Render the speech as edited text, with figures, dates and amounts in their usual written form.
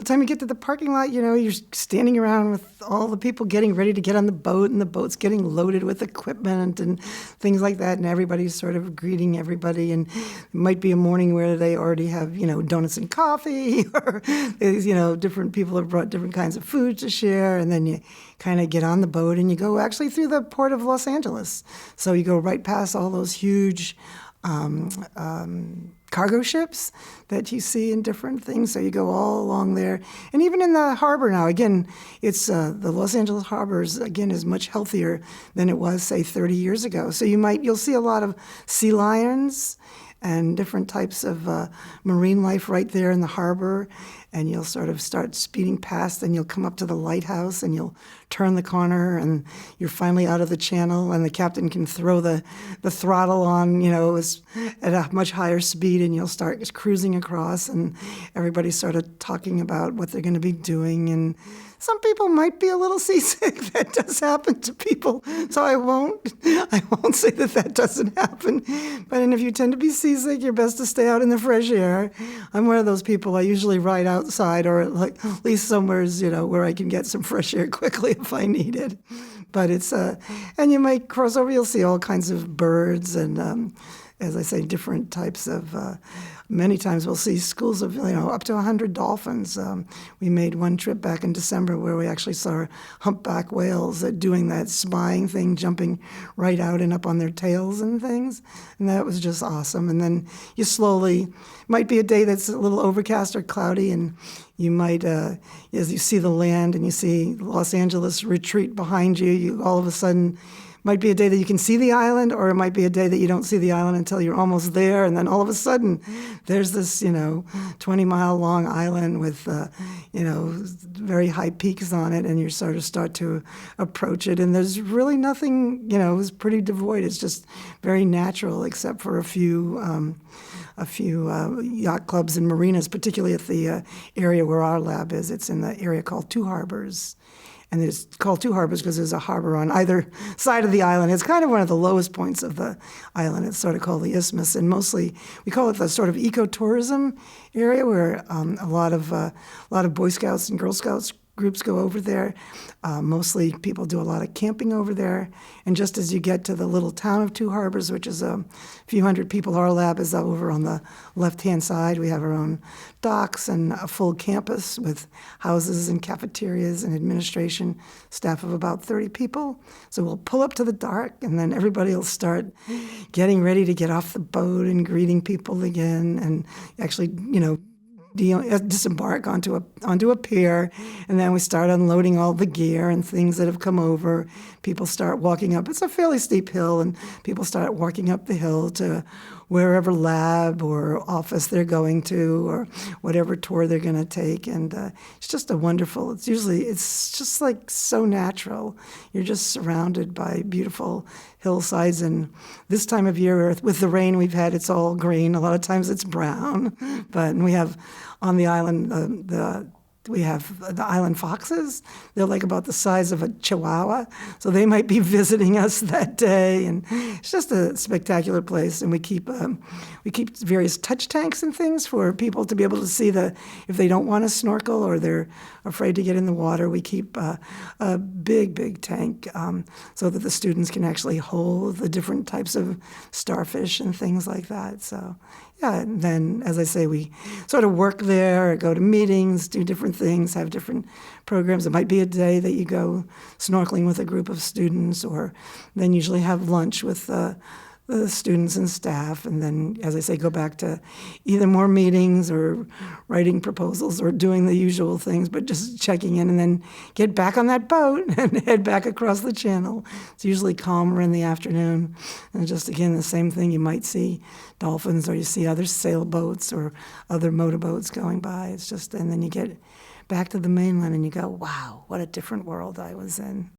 the time you get to the parking lot, you're standing around with all the people getting ready to get on the boat, and the boat's getting loaded with equipment and things like that, and everybody's sort of greeting everybody, and it might be a morning where they already have, donuts and coffee, or, different people have brought different kinds of food to share, and then you kind of get on the boat and you go actually through the port of Los Angeles. So you go right past all those huge cargo ships that you see in different things. So you go all along there. And even in the harbor now, again, it's the Los Angeles harbor is much healthier than it was, say, 30 years ago. So you'll see a lot of sea lions and different types of marine life right there in the harbor. And you'll sort of start speeding past, and you'll come up to the lighthouse, and you'll turn the corner, and you're finally out of the channel, and the captain can throw the throttle on, at a much higher speed, and you'll start cruising across, and everybody's sort of talking about what they're going to be doing. And some people might be a little seasick. That does happen to people. So I won't say that doesn't happen. And if you tend to be seasick, you're best to stay out in the fresh air. I'm one of those people. I usually ride outside, or at least somewhere, where I can get some fresh air quickly if I need it. But and you might cross over, you'll see all kinds of birds and, as I say, different types of, many times we'll see schools of, up to 100 dolphins. We made one trip back in December where we actually saw humpback whales doing that spying thing, jumping right out and up on their tails and things. And that was just awesome. And then you slowly, might be a day that's a little overcast or cloudy, and you might, as you see the land and you see Los Angeles retreat behind you, you all of a sudden, might be a day that you can see the island, or it might be a day that you don't see the island until you're almost there, and then all of a sudden there's this 20-mile long island with very high peaks on it, and you sort of start to approach it, and there's really nothing, it's pretty devoid. It's just very natural, except for a few yacht clubs and marinas, particularly at the area where our lab is. It's in the area called Two Harbors. And it's called Two Harbors because there's a harbor on either side of the island. It's kind of one of the lowest points of the island. It's sort of called the Isthmus, and mostly we call it the sort of ecotourism area, where a lot of Boy Scouts and Girl Scouts groups go over there. Mostly people do a lot of camping over there. And just as you get to the little town of Two Harbors, which is a few hundred people, our lab is over on the left-hand side. We have our own docks and a full campus with houses and cafeterias and administration, staff of about 30 people. So we'll pull up to the dock, and then everybody will start getting ready to get off the boat and greeting people again, and actually, disembark onto a pier, and then we start unloading all the gear and things that have come over. People start walking up. It's a fairly steep hill, and people start walking up the hill to wherever lab or office they're going to, or whatever tour they're going to take. And it's just it's just like so natural. You're just surrounded by beautiful hillsides, and this time of year, with the rain we've had, it's all green. A lot of times it's brown, but we have on the island we have the island foxes. They're like about the size of a chihuahua, so they might be visiting us that day. And it's just a spectacular place. And we keep various touch tanks and things for people to be able to see if they don't want to snorkel or they're afraid to get in the water. We keep a big tank so that the students can actually hold the different types of starfish and things like that. So. Yeah, and then, as I say, we sort of work there, go to meetings, do different things, have different programs. It might be a day that you go snorkeling with a group of students, or then usually have lunch with the students and staff, and then, as I say, go back to either more meetings or writing proposals or doing the usual things, but just checking in, and then get back on that boat and head back across the channel. It's usually calmer in the afternoon, and just, again, the same thing. You might see dolphins, or you see other sailboats or other motorboats going by. It's just, and then you get back to the mainland and you go, wow, what a different world I was in.